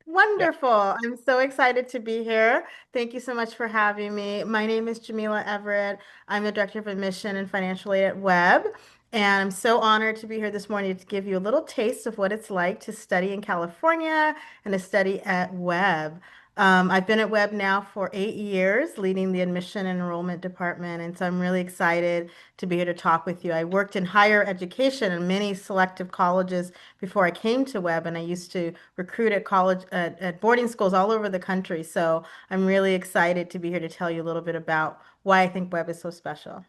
Yeah. Wonderful. I'm so excited to be here. Thank you so much for having me. My name is Jamila Everett. I'm the Director of Admission and Financial Aid at Webb, and I'm so honored to be here this morning to give you a little taste of what it's like to study in California and to study at Webb. I've been at Webb now for 8 years, leading the admission and enrollment department, and so I'm really excited to be here to talk with you. I worked in higher education in many selective colleges before I came to Webb, and I used to recruit at college at boarding schools all over the country. So I'm really excited to be here to tell you a little bit about why I think Webb is so special.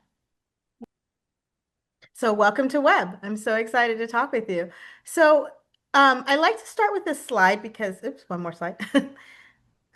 So welcome to Webb. I'm so excited to talk with you. So I like to start with this slide because, oops, one more slide.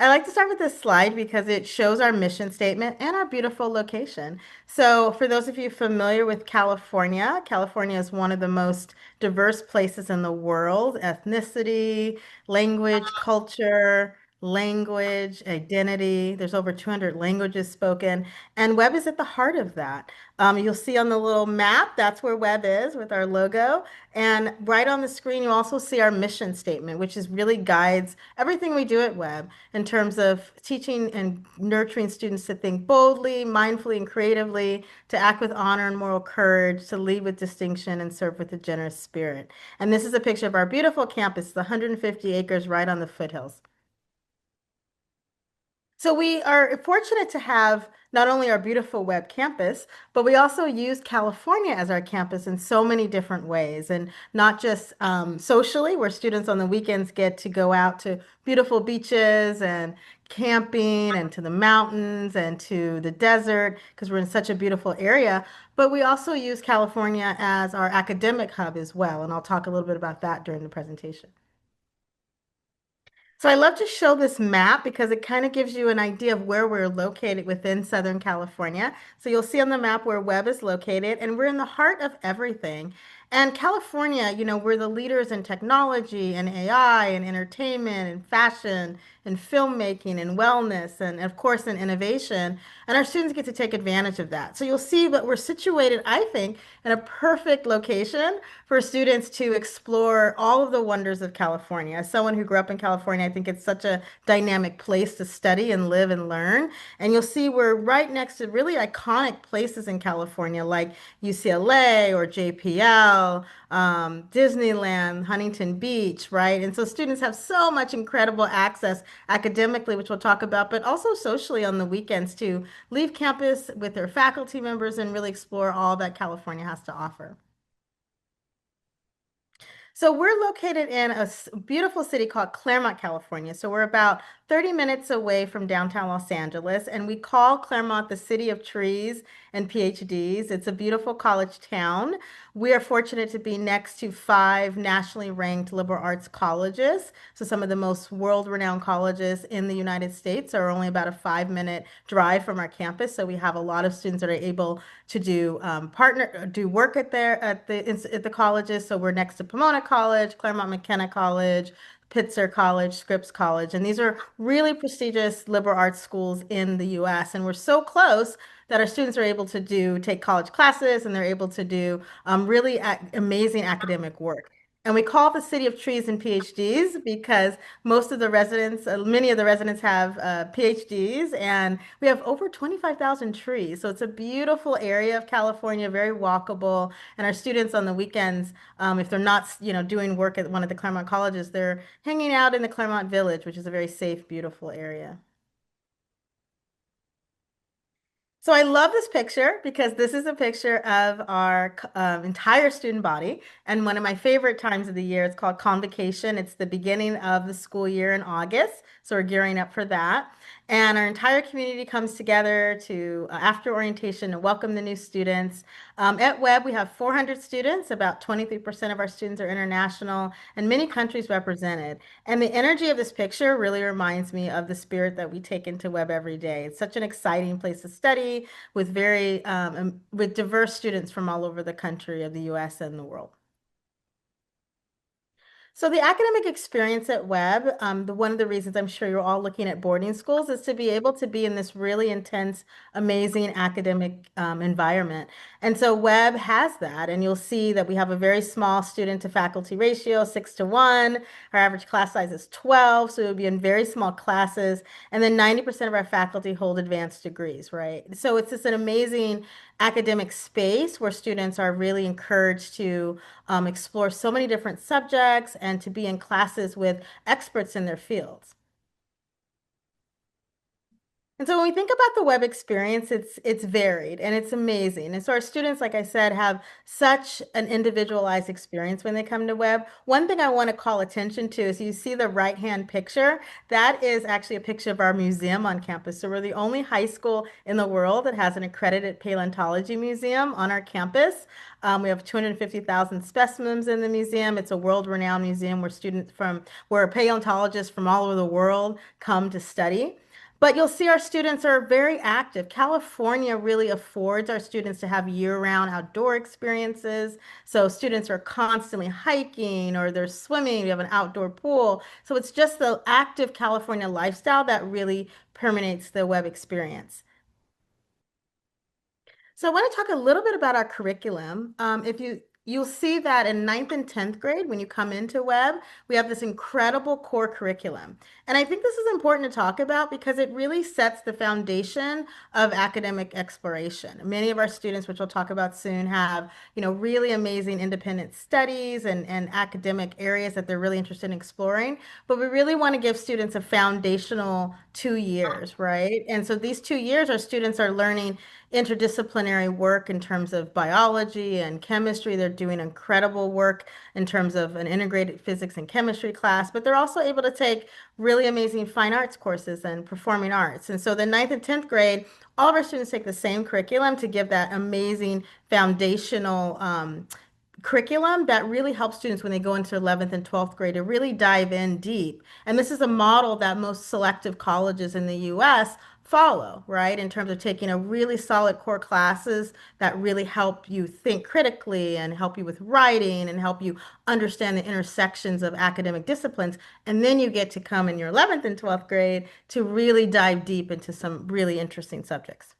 I like to start with this slide because it shows our mission statement and our beautiful location. So, for those of you familiar with California, California is one of the most diverse places in the world, ethnicity, language, culture, language, identity. There's over 200 languages spoken, and Webb is at the heart of that. You'll see on the little map, that's where Webb is with our logo. And right on the screen, you also see our mission statement, which is really guides everything we do at Webb in terms of teaching and nurturing students to think boldly, mindfully, and creatively, to act with honor and moral courage, to lead with distinction, and serve with a generous spirit. And this is a picture of our beautiful campus, the 150 acres right on the foothills. So we are fortunate to have not only our beautiful Webb campus, but we also use California as our campus in so many different ways, and not just socially, where students on the weekends get to go out to beautiful beaches and camping and to the mountains and to the desert because we're in such a beautiful area. But we also use California as our academic hub as well, and I'll talk a little bit about that during the presentation. So I love to show this map because it kind of gives you an idea of where we're located within Southern California. So you'll see on the map where Webb is located, and we're in the heart of everything. And California, we're the leaders in technology and AI and entertainment and fashion and filmmaking and wellness and of course in innovation. And our students get to take advantage of that. So you'll see that we're situated, I think, in a perfect location for students to explore all of the wonders of California. As someone who grew up in California, I think it's such a dynamic place to study and live and learn. And you'll see we're right next to really iconic places in California like UCLA or JPL, Disneyland, Huntington Beach, right? And so students have so much incredible access academically, which we'll talk about, but also socially on the weekends to leave campus with their faculty members and really explore all that California has to offer. So we're located in a beautiful city called Claremont, California. So we're about 30 minutes away from downtown Los Angeles, and we call Claremont the city of trees and PhDs. It's a beautiful college town. We are fortunate to be next to five nationally ranked liberal arts colleges. So some of the most world-renowned colleges in the United States are only about a 5-minute drive from our campus. So we have a lot of students that are able to do work at the colleges. So we're next to Pomona College, Claremont McKenna College, Pitzer College, Scripps College, and these are really prestigious liberal arts schools in the U.S. And we're so close that our students are able to take college classes and they're able to do really amazing academic work. And we call it the City of Trees and PhDs because many of the residents have PhDs, and we have over 25,000 trees. So it's a beautiful area of California, very walkable. And our students on the weekends, if they're not, doing work at one of the Claremont colleges, they're hanging out in the Claremont Village, which is a very safe, beautiful area. So I love this picture because this is a picture of our entire student body. And one of my favorite times of the year, it's called convocation. It's the beginning of the school year in August. So we're gearing up for that. And our entire community comes together to, after orientation, to welcome the new students. At Webb, we have 400 students. About 23% of our students are international and many countries represented. And the energy of this picture really reminds me of the spirit that we take into Webb every day. It's such an exciting place to study with diverse students from all over the country of the US and the world. So the academic experience at Webb, one of the reasons I'm sure you're all looking at boarding schools is to be able to be in this really intense, amazing academic environment. And so Webb has that, and you'll see that we have a very small student to faculty ratio, 6 to 1. Our average class size is 12, so we'll be in very small classes. And then 90% of our faculty hold advanced degrees, right? So it's just an amazing academic space where students are really encouraged to explore so many different subjects and to be in classes with experts in their fields. And so when we think about the web experience, it's varied and it's amazing. And so our students, like I said, have such an individualized experience when they come to web. One thing I want to call attention to is you see the right-hand picture. That is actually a picture of our museum on campus. So we're the only high school in the world that has an accredited paleontology museum on our campus. We have 250,000 specimens in the museum. It's a world-renowned museum where paleontologists from all over the world come to study. But you'll see our students are very active. California really affords our students to have year-round outdoor experiences. So students are constantly hiking or they're swimming. We have an outdoor pool. So it's just the active California lifestyle that really permeates the web experience. So I want to talk a little bit about our curriculum. If you'll see that in ninth and 10th grade, when you come into Web, we have this incredible core curriculum. And I think this is important to talk about because it really sets the foundation of academic exploration. Many of our students, which we'll talk about soon, have, really amazing independent studies and academic areas that they're really interested in exploring. But we really want to give students a foundational 2 years, right? And so these 2 years, our students are learning interdisciplinary work in terms of biology and chemistry. They're doing incredible work in terms of an integrated physics and chemistry class, but they're also able to take really amazing fine arts courses and performing arts. And so the ninth and 10th grade, all of our students take the same curriculum to give that amazing foundational curriculum that really helps students when they go into 11th and 12th grade to really dive in deep. And this is a model that most selective colleges in the US follow, right? In terms of taking a really solid core classes that really help you think critically and help you with writing and help you understand the intersections of academic disciplines. And then you get to come in your 11th and 12th grade to really dive deep into some really interesting subjects.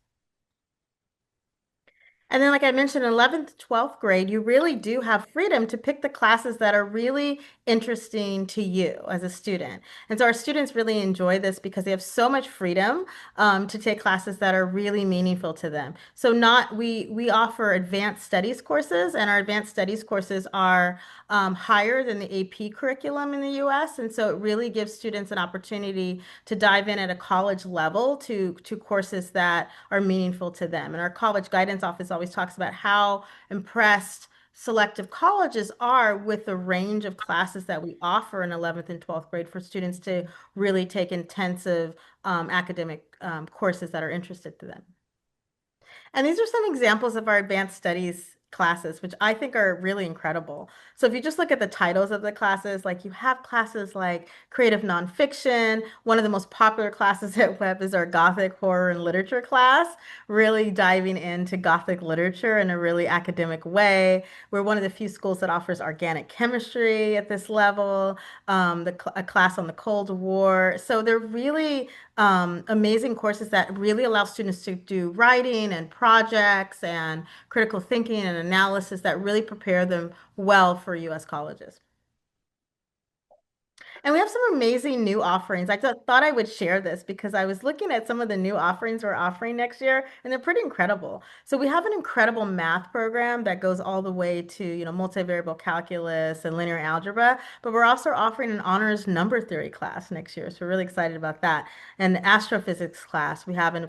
And then, like I mentioned, in 11th, 12th grade, you really do have freedom to pick the classes that are really interesting to you as a student. And so our students really enjoy this because they have so much freedom to take classes that are really meaningful to them. So we offer advanced studies courses, and our advanced studies courses are higher than the AP curriculum in the US. And so it really gives students an opportunity to dive in at a college level to courses that are meaningful to them. And our college guidance office always talks about how impressed selective colleges are with the range of classes that we offer in 11th and 12th grade for students to really take intensive academic courses that are interested to them. And these are some examples of our advanced studies classes, which I think are really incredible. So if you just look at the titles of the classes, like you have classes like creative nonfiction. One of the most popular classes at Webb is our Gothic horror and literature class, really diving into Gothic literature in a really academic way. We're one of the few schools that offers organic chemistry at this level, a class on the Cold War. So they're really amazing courses that really allow students to do writing and projects and critical thinking and analysis that really prepare them well for US colleges. And we have some amazing new offerings. I thought I would share this because I was looking at some of the new offerings we're offering next year, and they're pretty incredible. So we have an incredible math program that goes all the way to, multivariable calculus and linear algebra, but we're also offering an honors number theory class next year. So we're really excited about that. And astrophysics class, we have an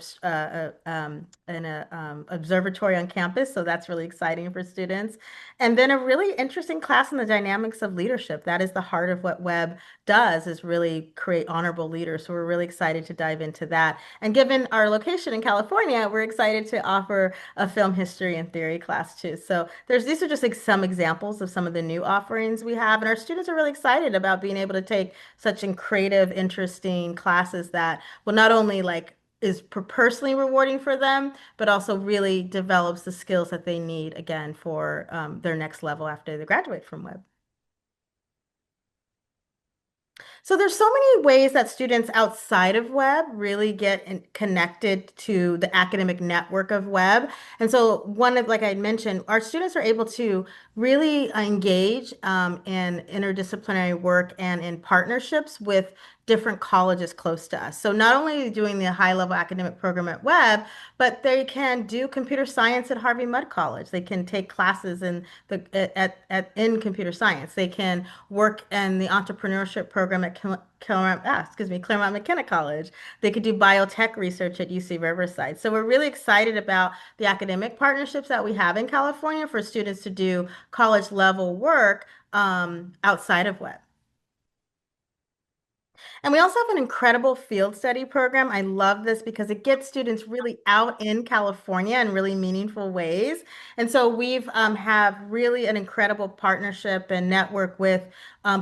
observatory on campus, so that's really exciting for students. And then a really interesting class in the dynamics of leadership. That is the heart of what Webb does is really create honorable leaders. So we're really excited to dive into that. And given our location in California, we're excited to offer a film history and theory class too. So these are just like some examples of some of the new offerings we have. And our students are really excited about being able to take such creative, interesting classes that will not only is personally rewarding for them, but also really develops the skills that they need again for their next level after they graduate from Webb. So there's so many ways that students outside of Webb really get connected to the academic network of Webb. And so one of, like I mentioned, our students are able to really engage in interdisciplinary work and in partnerships with different colleges close to us. So not only doing the high level academic program at Webb, but they can do computer science at Harvey Mudd College. They can take classes in the in computer science. They can work in the entrepreneurship program at Claremont McKenna College. They could do biotech research at UC Riverside. So we're really excited about the academic partnerships that we have in California for students to do college level work outside of Webb. And we also have an incredible field study program. I love this because it gets students really out in California in really meaningful ways. And so we've have really an incredible partnership and network with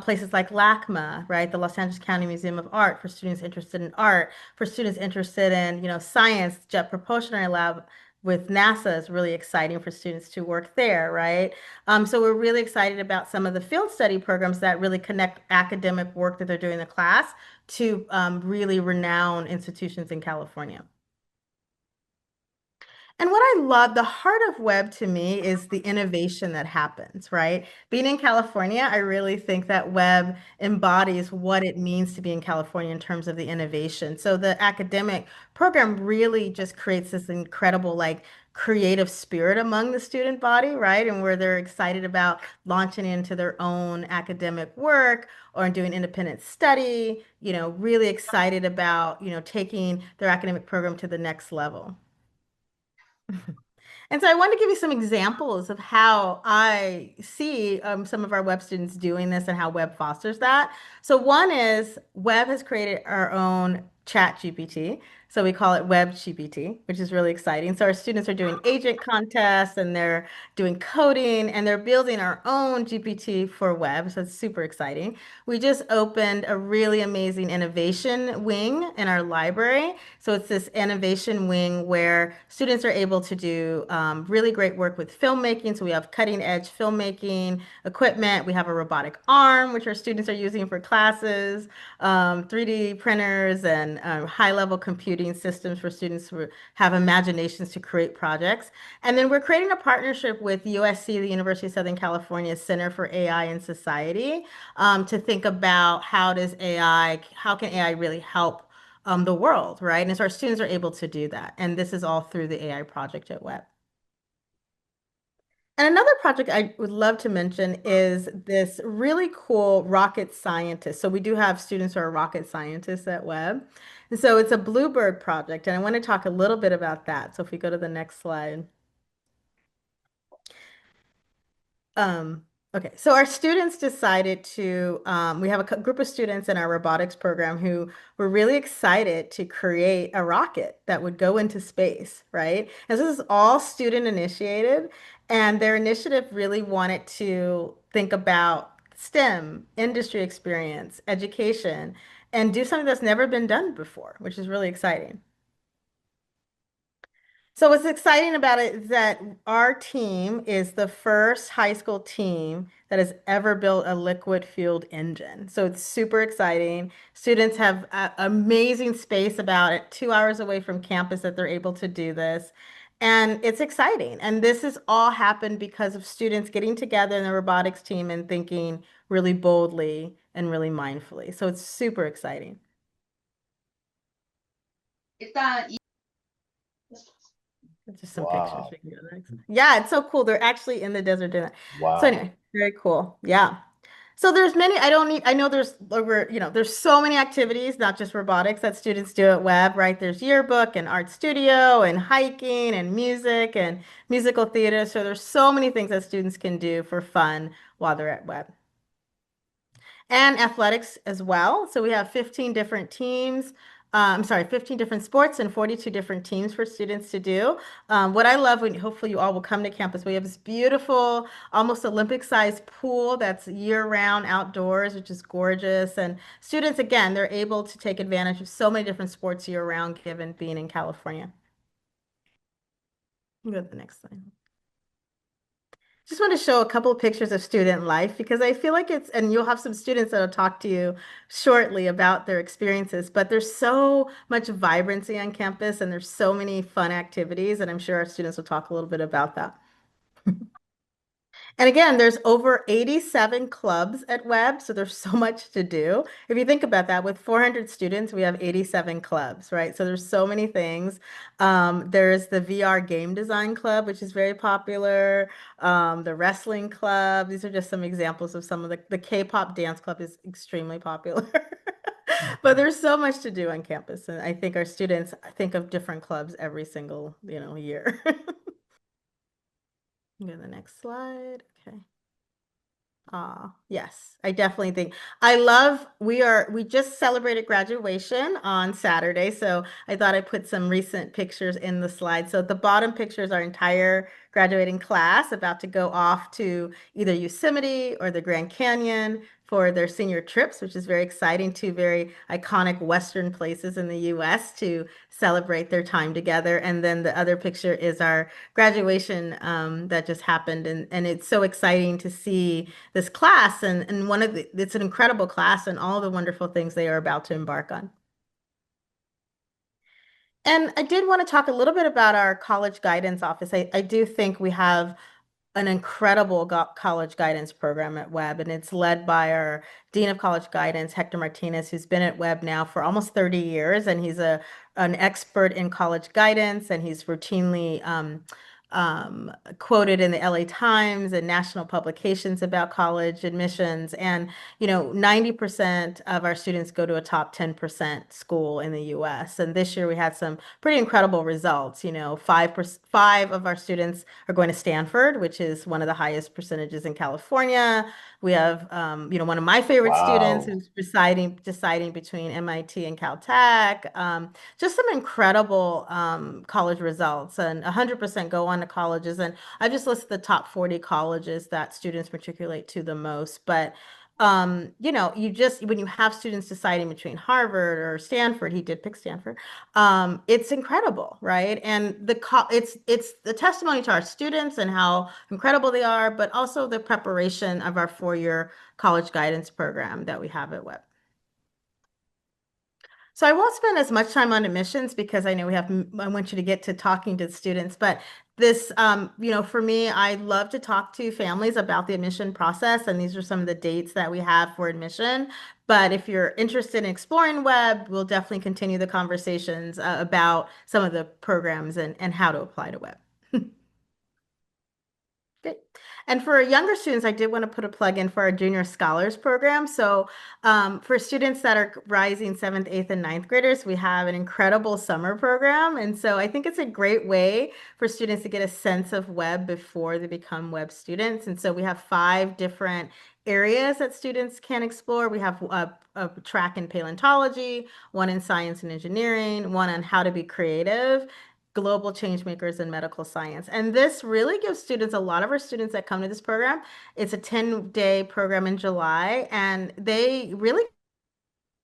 places like LACMA, right? The Los Angeles County Museum of Art for students interested in art, for students interested in, science, Jet Propulsionary Lab with NASA is really exciting for students to work there, right? So we're really excited about some of the field study programs that really connect academic work that they're doing in the class to really renowned institutions in California. And what I love, the heart of Webb to me is the innovation that happens, right? Being in California, I really think that Webb embodies what it means to be in California in terms of the innovation. So the academic program really just creates this incredible, like, creative spirit among the student body, right? And where they're excited about launching into their own academic work or doing independent study, really excited about, taking their academic program to the next level. And so I wanted to give you some examples of how I see some of our Webb students doing this and how Webb fosters that. So one is Webb has created our own chat GPT. So we call it Webb GPT, which is really exciting. So our students are doing agent contests and they're doing coding and they're building our own GPT for Webb. So it's super exciting. We just opened a really amazing innovation wing in our library. So it's this innovation wing where students are able to do really great work with filmmaking. So we have cutting edge filmmaking equipment. We have a robotic arm, which our students are using for classes, 3D printers, and high level computing systems for students who have imaginations to create projects. And then we're creating a partnership with USC, the University of Southern California Center for AI and Society, to think about how can AI really help the world, right? And so our students are able to do that. And this is all through the AI project at Webb. And another project I would love to mention is this really cool rocket scientist. So we do have students who are rocket scientists at Webb. And so it's a Bluebird project. And I want to talk a little bit about that. So if we go to the next slide. Um, okay, so our students decided to, we have a group of students in our robotics program who were really excited to create a rocket that would go into space, right? And so this is all student initiated, and their initiative really wanted to think about STEM, industry experience, education, and do something that's never been done before, which is really exciting. So what's exciting about it is that our team is the first high school team that has ever built a liquid fueled engine. So it's super exciting. Students have amazing space about it, 2 hours away from campus that they're able to do this. And it's exciting. And this has all happened because of students getting together in the robotics team and thinking really boldly and really mindfully. So it's super exciting. Just some pictures. Wow. We can go next. Yeah, it's so cool. They're actually in the desert doing that. So Wow. anyway, very cool. Yeah. So there's many, I know there's over, there's so many activities, not just robotics that students do at Webb, right? There's yearbook and art studio and hiking and music and musical theater. So there's so many things that students can do for fun while they're at Webb and athletics as well. So we have 15 different teams. I'm sorry, 15 different sports and 42 different teams for students to do. What I love, when hopefully you all will come to campus, we have this beautiful, almost Olympic-sized pool that's year-round outdoors, which is gorgeous. And students, again, they're able to take advantage of so many different sports year-round, given being in California. Go to the next slide. just want to show a couple of pictures of student life because I feel like it's, and you'll have some students that'll talk to you shortly about their experiences, but there's so much vibrancy on campus and there's so many fun activities, and I'm sure our students will talk a little bit about that. And again, there's over 87 clubs at Webb, so there's so much to do. If you think about that, with 400 students, we have 87 clubs, right? So there's so many things. There's the VR game design club, which is very popular. The wrestling club. These are just some examples of some of the K-pop dance club is extremely popular. But there's so much to do on campus, and I think our students think of different clubs every single, year. Go to the next slide. Okay. Yes, I definitely think we just celebrated graduation on Saturday, so I thought I put some recent pictures in the slide. So at the bottom picture is our entire graduating class about to go off to either Yosemite or the Grand Canyon for their senior trips, which is very exciting, two very iconic Western places in the US to celebrate their time together. And then the other picture is our graduation that just happened, and it's so exciting to see this class and it's an incredible class and all the wonderful things they are about to embark on. And I did want to talk a little bit about our college guidance office. I do think we have an incredible college guidance program at Webb, and it's led by our Dean of College Guidance, Hector Martinez, who's been at Webb now for almost 30 years, and he's an expert in college guidance, and he's routinely quoted in the LA Times and national publications about college admissions. And 90% of our students go to a top 10% school in the US. And this year we had some pretty incredible results. 5 of our students are going to Stanford, which is one of the highest percentages in California. We have, one of my favorite students Wow. who's deciding between MIT and Caltech. Just some incredible college results, and 100% go on to colleges. And I just listed the top 40 colleges that students matriculate to the most. But you just when you have students deciding between Harvard or Stanford, he did pick Stanford. It's incredible, right? And it's the testimony to our students and how incredible they are, but also the preparation of our 4-year college guidance program that we have at Webb. So I won't spend as much time on admissions because I know I want you to get to talking to the students, but this, for me, I love to talk to families about the admission process, and these are some of the dates that we have for admission. But if you're interested in exploring Webb, we'll definitely continue the conversations about some of the programs and how to apply to Webb. Good. And for younger students, I did want to put a plug in for our Junior Scholars Program. So for students that are rising seventh, eighth, and ninth graders, we have an incredible summer program. And so I think it's a great way for students to get a sense of Webb before they become Webb students. And so we have 5 different areas that students can explore. We have a track in paleontology, one in science and engineering, one on how to be creative, global change makers in medical science. And this really gives students, a lot of our students that come to this program, it's a 10-day program in July, and they really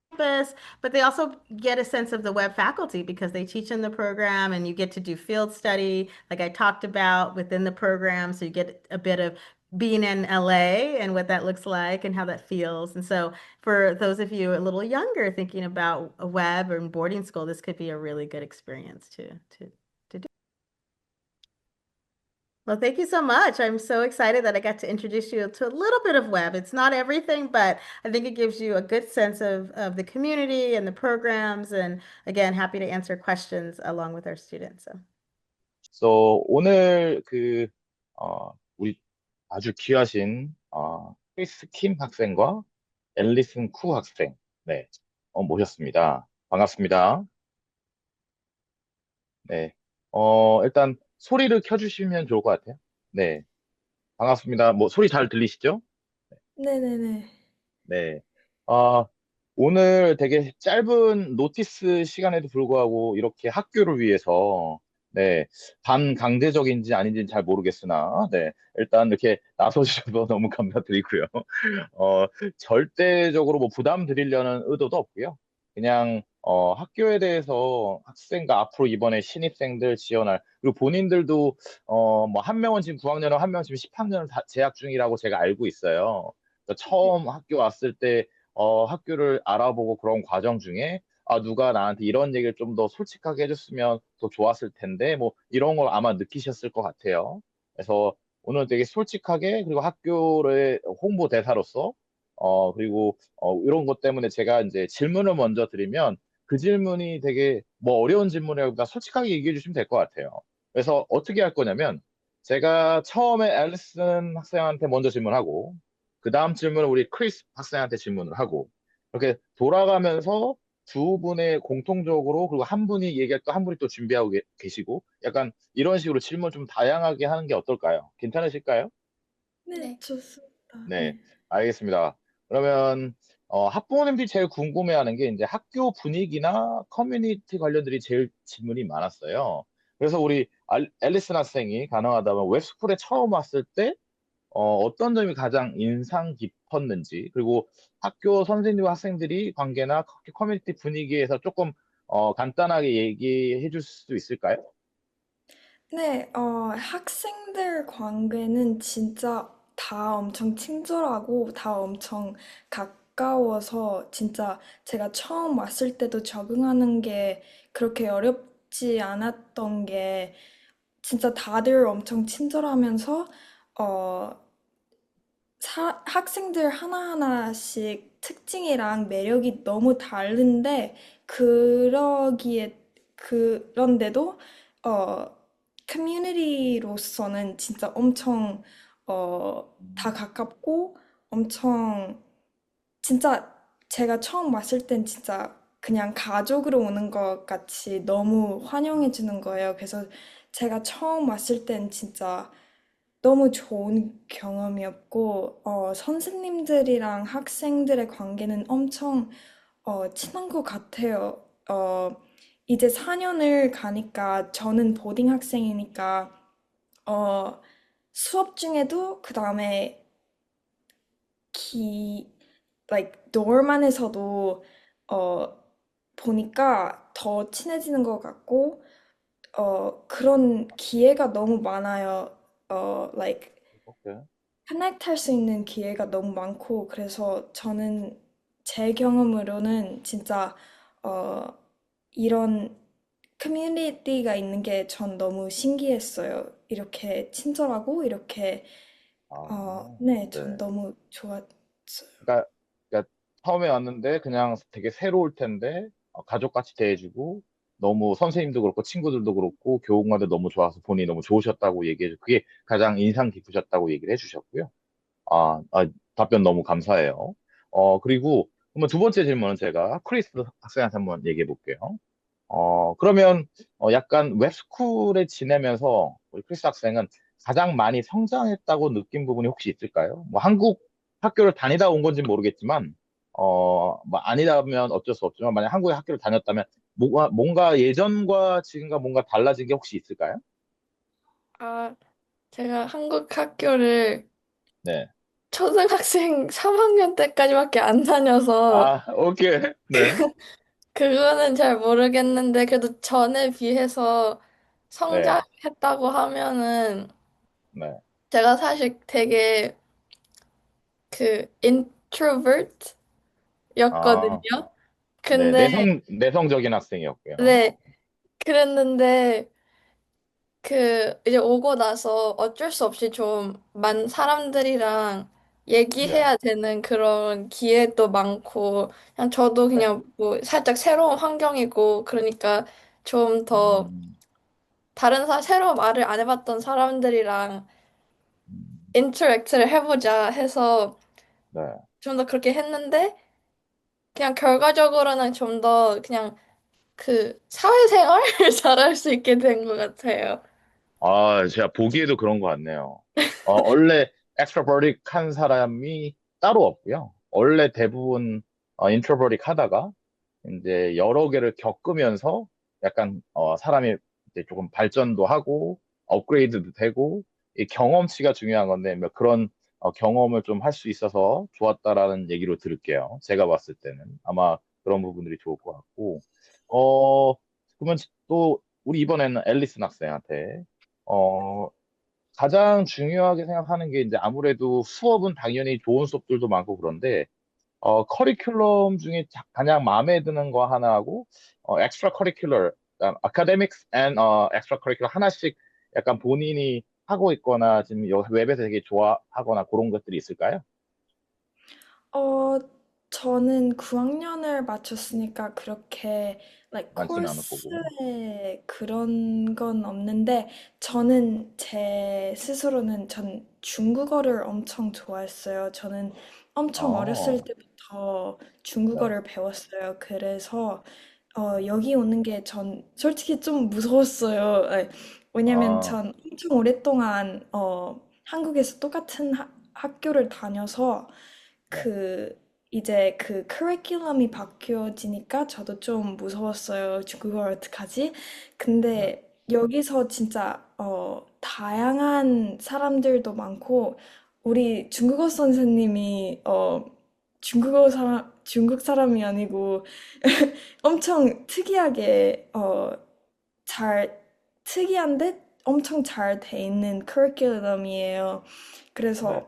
campus, but they also get a sense of the Webb faculty because they teach in the program and you get to do field study, like I talked about within the program. So you get a bit of being in LA and what that looks like and how that feels. And so for those of you a little younger thinking about a Webb or boarding school, this could be a really good experience to do. Well, thank you so much. I'm so excited that I got to introduce you to a little bit of Webb. It's not everything, but I think it gives you a good sense of the community and the programs. And again, happy to answer questions along with our students. So. So, 오늘 우리 아주 귀하신, 크리스 킴 학생과 앨리슨 쿠 학생, 네, 모셨습니다. 반갑습니다. 네, 일단 소리를 켜주시면 좋을 것 같아요. 네, 반갑습니다. 뭐, 소리 잘 들리시죠? 네네네. 네. 아, 오늘 되게 짧은 노티스 시간에도 불구하고 이렇게 학교를 위해서, 네, 반강제적인지 아닌지는 잘 모르겠으나, 네, 일단 이렇게 나서주셔서 너무 감사드리고요. 어, 절대적으로 뭐 부담 드리려는 의도도 없고요. 그냥 학교에 대해서 학생과 앞으로 이번에 신입생들 지원할, 그리고 본인들도, 뭐, 한 명은 지금 9학년이고 한 명은 지금 10학년을 다 재학 중이라고 제가 알고 있어요. 그래서 처음 학교 왔을 때, 학교를 알아보고 그런 과정 중에, 아, 누가 나한테 이런 얘기를 좀 더 솔직하게 해줬으면 더 좋았을 텐데, 뭐, 이런 걸 아마 느끼셨을 것 같아요. 그래서 오늘 되게 솔직하게, 그리고 학교의 홍보대사로서, 그리고, 이런 것 때문에 제가 이제 질문을 먼저 드리면, 그 질문이 되게 뭐 어려운 질문이라기보다 솔직하게 얘기해 주시면 될 것 같아요. 그래서 어떻게 할 거냐면 제가 처음에 앨리슨 학생한테 먼저 질문하고 그 다음 질문을 우리 크리스 학생한테 질문을 하고 이렇게 돌아가면서 두 분의 공통적으로 그리고 한 분이 얘기할 또 한 분이 또 준비하고 계시고 약간 이런 식으로 질문 좀 다양하게 하는 게 어떨까요? 괜찮으실까요? 네, 네. 좋습니다. 네, 네. 알겠습니다. 그러면 학부모님들이 제일 궁금해하는 게 이제 학교 분위기나 커뮤니티 관련들이 제일 질문이 많았어요. 그래서 우리 앨리슨 학생이 가능하다면 웹스쿨에 처음 왔을 때 어떤 점이 가장 인상 깊었는지, 그리고 학교 선생님과 학생들이 관계나 커뮤니티 분위기에서 조금 간단하게 얘기해 줄 수 있을까요? 네, 학생들 관계는 진짜 다 엄청 친절하고 다 엄청 가까워서 진짜 제가 처음 왔을 때도 적응하는 게 그렇게 어렵지 않았던 게 진짜 다들 엄청 친절하면서 어, 학생들 하나하나씩 특징이랑 매력이 너무 다른데, 그런데도, 어, 커뮤니티로서는 진짜 엄청, 다 음, 가깝고, 엄청, 진짜 제가 처음 왔을 땐 진짜 그냥 가족으로 오는 것 같이 너무 환영해 주는 거예요. 그래서 제가 처음 왔을 땐 진짜 너무 좋은 경험이었고, 선생님들이랑 학생들의 관계는 엄청 친한 것 같아요. 이제 4년을 가니까 저는 보딩 학생이니까 어, 수업 중에도 그 다음에 기, dorm 안에서도 어, 보니까 더 친해지는 것 같고, 그런 기회가 너무 많아요. 오케이. connect 할 수 있는 기회가 너무 많고, 그래서 저는 제 경험으로는 진짜, 어, 이런 커뮤니티가 있는 게 전 너무 신기했어요. 이렇게 친절하고, 이렇게, 아, 네, 전 네. 너무 좋았어요. 그러니까, 그러니까 처음에 왔는데 그냥 되게 새로울 텐데 가족같이 대해주고 너무 선생님도 그렇고 친구들도 그렇고 교우관도 너무 좋아서 본인이 너무 좋으셨다고 얘기해줘. 그게 가장 인상 깊으셨다고 얘기를 해주셨고요. 답변 너무 감사해요. 그리고 그러면 두 번째 질문은 제가 크리스 학생한테 한번 얘기해 볼게요. 그러면 약간 웹스쿨에 지내면서 우리 크리스 학생은 가장 많이 성장했다고 느낀 부분이 혹시 있을까요? 뭐 한국 학교를 다니다 온 건지 모르겠지만, 뭐 아니라면 어쩔 수 없지만 만약 한국에 학교를 다녔다면 뭔가 예전과 지금과 뭔가 달라진 게 혹시 있을까요? 아, 제가 한국 학교를 네. 초등학생 3학년 때까지밖에 안 다녀서 오케이. 네. 그거는 잘 모르겠는데 그래도 전에 비해서 네. 성장했다고 하면은 네. 제가 사실 되게 그 아, introvert였거든요. 네. 근데 내성적인 학생이었고요. 네, 그랬는데 이제 오고 나서 어쩔 수 없이 좀 사람들이랑 네. 얘기해야 되는 그런 기회도 많고, 그냥 저도 네. 그냥 뭐 살짝 새로운 환경이고, 그러니까 좀 더 음, 새로운 말을 안 해봤던 사람들이랑 음, 인터랙트를 해보자 해서 네. 좀 더 그렇게 했는데, 그냥 결과적으로는 좀 더 그냥 사회생활을 잘할 수 있게 된 것 같아요. 제가 보기에도 그런 것 같네요. 원래 엑스트로버릭한 사람이 따로 없고요. 원래 대부분 인트로버릭 하다가 이제 여러 개를 겪으면서 약간 사람이 이제 조금 발전도 하고 업그레이드도 되고 이 경험치가 중요한 건데 뭐 그런 경험을 좀 할 수 있어서 좋았다라는 얘기로 들을게요. 제가 봤을 때는 아마 그런 부분들이 좋을 것 같고, 어, 그러면 또 우리 이번에는 앨리슨 학생한테 어, 가장 중요하게 생각하는 게 이제 아무래도 수업은 당연히 좋은 수업들도 많고 그런데 커리큘럼 중에 가장 마음에 드는 거 하나하고 엑스트라 커리큘러, 아카데믹스 앤 엑스트라 커리큘러 하나씩 약간 본인이 하고 있거나 지금 여기 웹에서 되게 좋아하거나 그런 것들이 있을까요? 어, 저는 9학년을 마쳤으니까 그렇게 like 많지는 않을 거고. 코र्스에 그런 건 없는데 저는 제 스스로는 전 중국어를 엄청 좋아했어요. 저는 엄청 어렸을 아, 때부터 네. 중국어를 배웠어요. 그래서 여기 오는 게 전 솔직히 좀 무서웠어요. 왜냐면 아, 전 엄청 오랫동안 한국에서 똑같은 학교를 다녀서 네. 그 이제 그 커리큘럼이 바뀌어지니까 저도 좀 무서웠어요. 중국어 어떡하지? 네. 근데 여기서 진짜 다양한 사람들도 많고 우리 중국어 선생님이 중국 사람이 아니고 엄청 특이하게 잘 특이한데 엄청 잘 돼 있는 커리큘럼이에요. 네. 그래서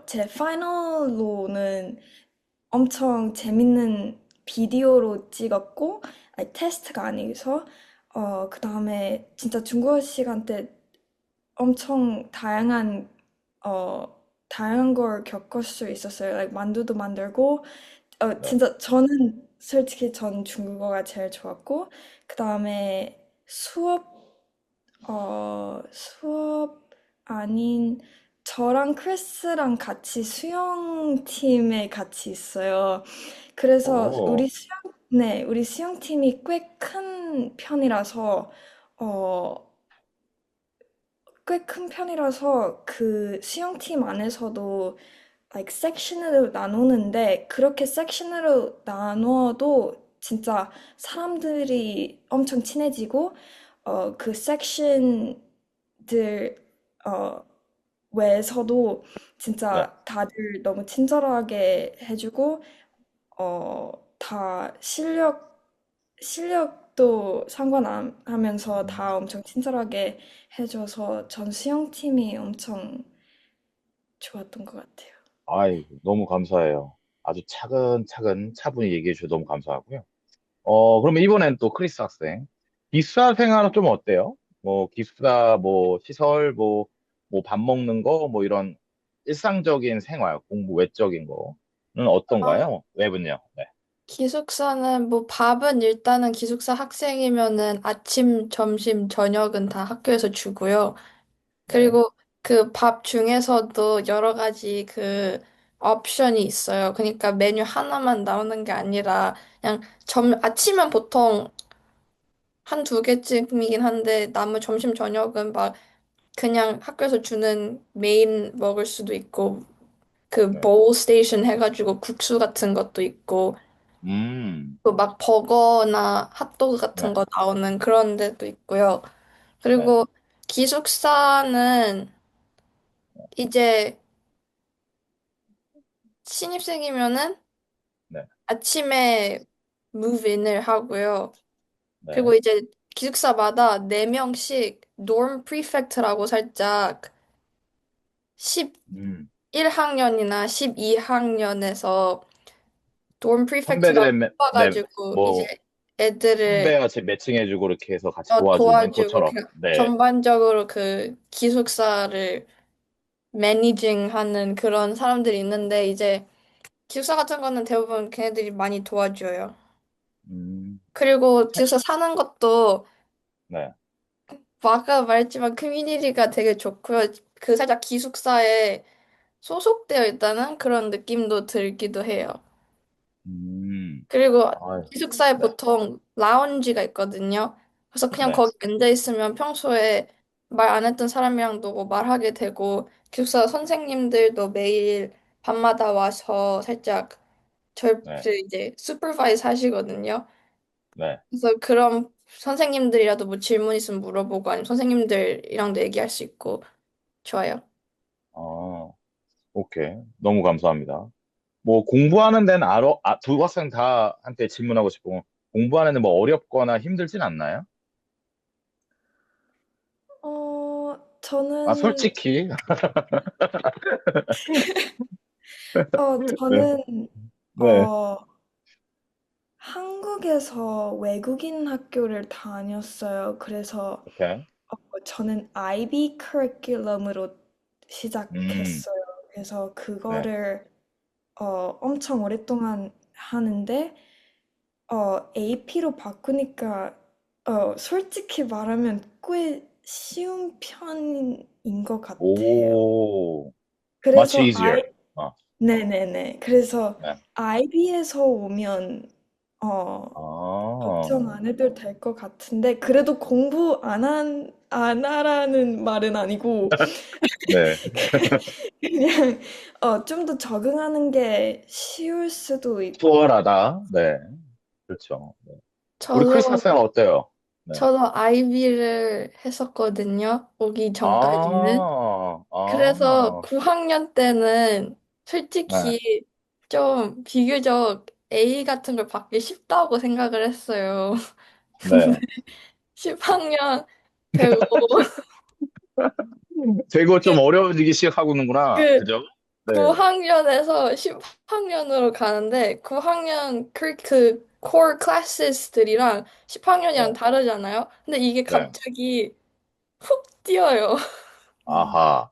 제 파이널로는 엄청 재밌는 비디오로 찍었고, 아니, 테스트가 아니어서, 그 다음에 진짜 중국어 시간 때 엄청 어, 다양한 걸 겪을 수 있었어요. like, 만두도 만들고, 네. 진짜 저는 솔직히 전 중국어가 제일 좋았고, 그 다음에 수업 아닌, 저랑 크리스랑 같이 수영팀에 같이 있어요. 그래서 오, 네, 우리 수영팀이 꽤 큰 편이라서, 어, 꽤 큰 편이라서 그 수영팀 안에서도 like 섹션으로 나누는데 그렇게 섹션으로 나누어도 진짜 사람들이 엄청 친해지고 그 섹션들 어, 외에서도 네. 진짜 다들 너무 친절하게 해주고 다 실력도 상관 안 하면서 음. 다 엄청 친절하게 해줘서 전 수영팀이 엄청 좋았던 것 같아요. 아이, 너무 감사해요. 아주 차근차근 차분히 얘기해 주셔서 너무 감사하고요. 그러면 이번엔 또 크리스 학생. 기숙사 생활은 좀 어때요? 뭐, 기숙사, 뭐, 시설, 뭐, 밥 먹는 거, 뭐, 이런 일상적인 생활, 공부 외적인 거는 아, 어떤가요? 웹은요? 네. 기숙사는 뭐 밥은 일단은 기숙사 학생이면은 아침, 점심, 저녁은 다 학교에서 주고요. 네. 그리고 그 밥 중에서도 여러 가지 그 옵션이 있어요. 그러니까 메뉴 하나만 나오는 게 아니라 그냥 아침은 보통 한 두 개쯤이긴 한데 나머지 점심 저녁은 막 그냥 학교에서 주는 메인 먹을 수도 있고 그 네. 보wl 스테이션 해가지고 국수 같은 것도 있고 음, 또 막 버거나 핫도그 같은 네. 거 나오는 그런 데도 있고요. 네. 그리고 기숙사는 이제 신입생이면은 네. 아침에 무브인을 하고요. 네. 그리고 이제 기숙사마다 4명씩 dorm prefect라고 살짝 음. 11학년이나 12학년에서 dorm prefect라고 네, 뽑아가지고 이제 뭐, 애들을 선배와 매칭해주고 이렇게 해서 같이 도와주는 도와주고 것처럼. 그냥 네. 전반적으로 그 기숙사를 매니징하는 그런 사람들이 있는데 이제 기숙사 같은 거는 대부분 걔네들이 많이 도와줘요. 음, 그리고 책, 기숙사 사는 것도 네. 뭐 아까 말했지만 커뮤니티가 되게 좋고요. 그 살짝 기숙사에 소속되어 있다는 그런 느낌도 들기도 해요. 음, 그리고 아유, 기숙사에 네. 보통 라운지가 있거든요. 그래서 그냥 네. 거기 앉아 있으면 평소에 말 안 했던 사람이랑도 뭐 말하게 되고 기숙사 선생님들도 매일 밤마다 와서 살짝 저희 네. 그 이제 슈퍼바이즈 하시거든요. 네. 그래서 그런 선생님들이라도 뭐 질문 있으면 물어보고 아니면 선생님들이랑도 얘기할 수 있고 좋아요. 아, 오케이. 너무 감사합니다. 뭐 공부하는 데는 두 학생 다 한테 질문하고 싶고 공부하는 데 뭐 어렵거나 힘들진 않나요? 아, 저는, 솔직히. 네. 저는, 네. 어, 한국에서 외국인 학교를 다녔어요. 그래서 오케이. 저는 IB 커리큘럼으로 음, 시작했어요. 그래서 네. 그거를 엄청 오랫동안 하는데 AP로 바꾸니까 솔직히 말하면 꽤 쉬운 편인 것 같아요. 오, much 그래서 easier. 어, 네네네. 그래서 네. IB에서 오면 어, 걱정 아, 안 해도 될 것 같은데, 그래도 공부 안 하라는 말은 아니고, 네. 그냥, 좀 더 적응하는 게 쉬울 수도 수월하다. 네. 그렇죠. 네. 우리 크리스 저도, 학생은 어때요? 네. 저도 아이비를 했었거든요. 오기 전까지는. 아, 그래서 아, 9학년 때는 네. 솔직히 좀 비교적 A 같은 걸 받기 쉽다고 생각을 했어요. 근데 네. 10학년 되고 되고 좀 어려워지기 시작하고는구나. 그 그죠? 네. 9학년에서 10학년으로 가는데 9학년 그 core classes들이랑 10학년이랑 네. 다르잖아요. 근데 이게 네. 갑자기 훅 뛰어요. 아하.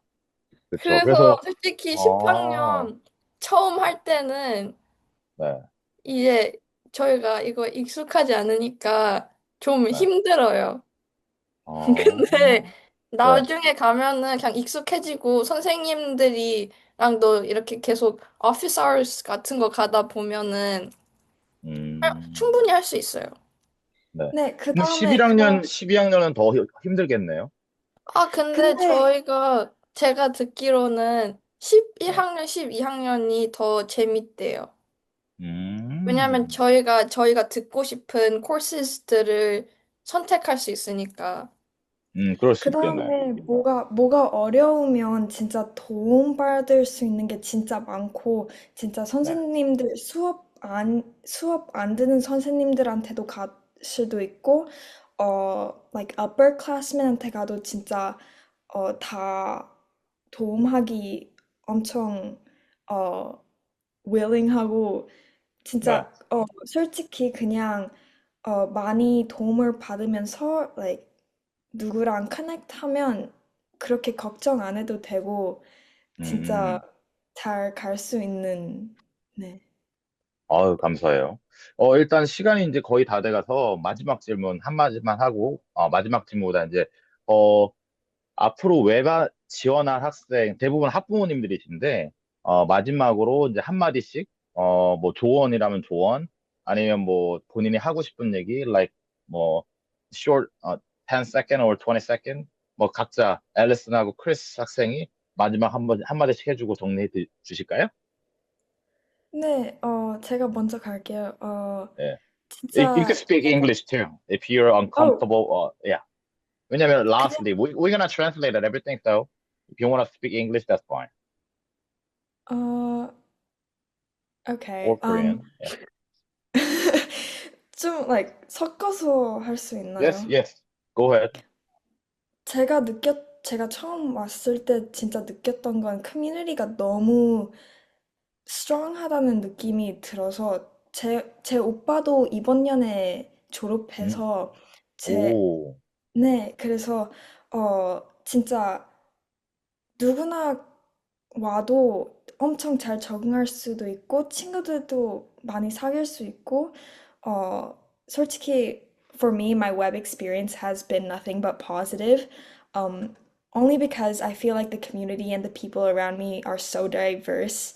그렇죠. 그래서 그래서, 솔직히 아, 10학년 처음 할 때는 네. 이제 저희가 이거 익숙하지 않으니까 좀 네. 힘들어요. 아, 근데 네. 나중에 가면은 그냥 익숙해지고 선생님들이랑도 이렇게 계속 office hours 같은 거 가다 보면은 음, 충분히 할 수 있어요. 네. 네, 그 그럼 다음에 11학년, 12학년은 더 힘들겠네요? 아, 근데 근데 제가 듣기로는 네. 11학년, 12학년이 더 재밌대요. 왜냐면 음, 저희가 듣고 싶은 코र्스들을 선택할 수 있으니까. 그럴 수 그 있겠네. 다음에 뭐가 어려우면 진짜 도움받을 수 있는 게 진짜 많고, 진짜 네. 선생님들 수업 안 듣는 선생님들한테도 갈 수도 있고, like upperclassmen한테 가도 진짜, 다 도움하기 엄청, 어, willing하고, 네. 진짜, 솔직히 그냥, 많이 도움을 받으면서, like, 누구랑 커넥트 하면 그렇게 걱정 안 해도 되고 음, 진짜 잘 갈 수 있는 네. 아유, 감사해요. 일단 시간이 이제 거의 다 돼가서 마지막 질문 한마디만 하고, 마지막 질문보다 이제, 어, 앞으로 외바 지원할 학생, 대부분 학부모님들이신데, 마지막으로 이제 한마디씩, 뭐 조언이라면 조언, 아니면 뭐 본인이 하고 싶은 얘기, like, 뭐, short, 10 second or 20 second, 뭐 각자, 앨리슨하고 크리스 학생이 마지막 한마디씩 해주고 정리해 주실까요? 네, 제가 먼저 갈게요. 예. You can 진짜 speak English too, if you're 어, uncomfortable, yeah. 왜냐면, 그냥 lastly, we're gonna translate it, everything, so, if you want to speak English, that's fine. 어, okay. Or Korean, yeah. 좀 like 섞어서 할 수 Yes, 있나요? yes. Go ahead. 제가 처음 왔을 때 진짜 느꼈던 건 커뮤니티가 너무 strong하다는 느낌이 들어서 제 오빠도 이번 년에 음, 졸업해서 제 오, 네, 그래서 진짜 누구나 와도 엄청 잘 적응할 수도 있고 친구들도 많이 사귈 수 있고 어 솔직히 for me my web experience has been nothing but positive um only because I feel like the community and the people around me are so diverse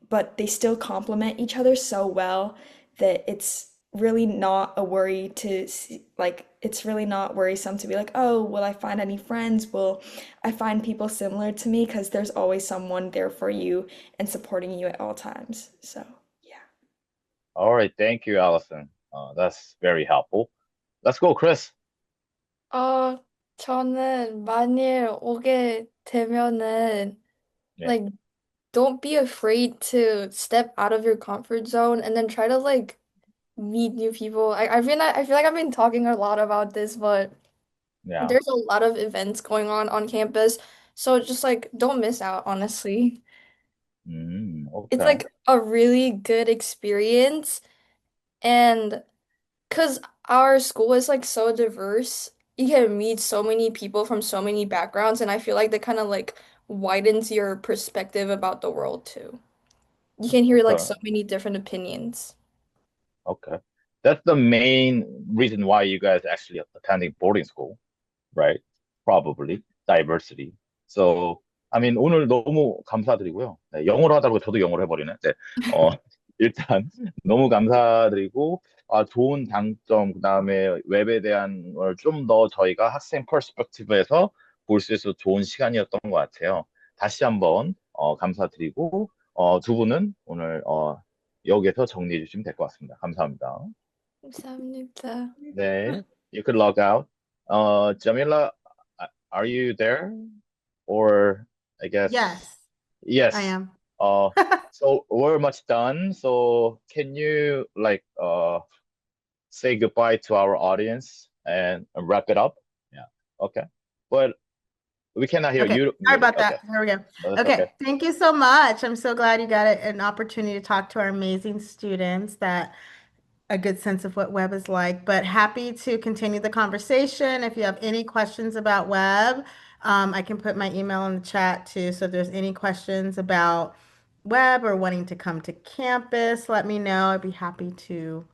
but they still complement each other so well that it's really not a worry to see, like it's really not worrisome to be like, oh, will I find any friends? Will I find people similar to me? Because there's always someone there for you and supporting you at all times. So, yeah. all right. Thank you, Allison. That's very helpful. Let's go, Chris. 어, 저는 만일 오게 되면은 Yeah. like don't be afraid to step out of your comfort zone and then try to like meet new people. I feel like I've been talking a lot about this, but Yeah. there's a lot of events going on campus. So just like don't miss out, honestly. It's Okay. like a really good experience and because our school is like so diverse, you can meet so many people from so many backgrounds, and I feel like that kind of like widens your perspective about the world too. You can hear like Okay. so many different opinions. Okay. That's the main reason why you guys actually attending boarding school, right? Probably diversity. So, I mean, 오늘 너무 감사드리고요. 네, 영어로 하다가 저도 영어로 해버리네. 네, 어, 일단 너무 감사드리고, 좋은 장점, 그다음에 웹에 대한 걸 좀 더 저희가 학생 퍼스펙티브에서 볼 수 있어서 좋은 시간이었던 것 같아요. 다시 한번 감사드리고, 두 분은 오늘 여기에서 정리해 주시면 될 것 같습니다. 감사합니다. 감사합니다. 네, you could log out. Jamila, are you there? Or I guess Yes, I yes. am. Uh, so we're much done. So can you like say goodbye to our audience and wrap it up? Yeah. Okay. But we cannot hear Okay, you sorry music. about Okay. that. There we go. Oh, that's okay. Okay, thank you so much. I'm so glad you got an opportunity to talk to our amazing students that a good sense of what Webb is like, but happy to continue the conversation. If you have any questions about Webb, I can put my email in the chat too. So if there's any questions about Webb or wanting to come to campus, let me know. I'd be happy to,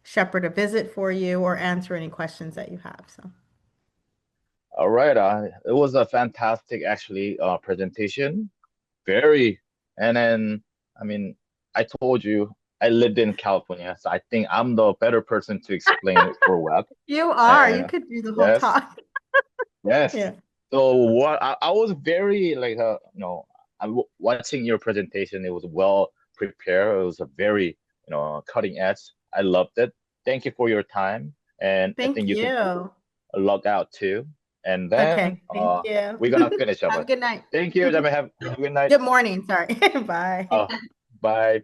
shepherd a visit for you or answer any questions that you have. So All right. It was a fantastic actually presentation. Very, and then I mean, I told you I lived in California, so I think I'm the better person to explain it for web. you are, you And could do the whole yes, talk. yes. Yeah. So what I was very like watching your presentation. It was well prepared. It was a very cutting edge. I loved it. Thank you for your time, and I Thank think you could you. log out too. And then Okay, thank you. we're gonna finish up. Have a good night. Thank you, Jamie. Have a good night. Good morning, sorry. Bye. Uh, bye.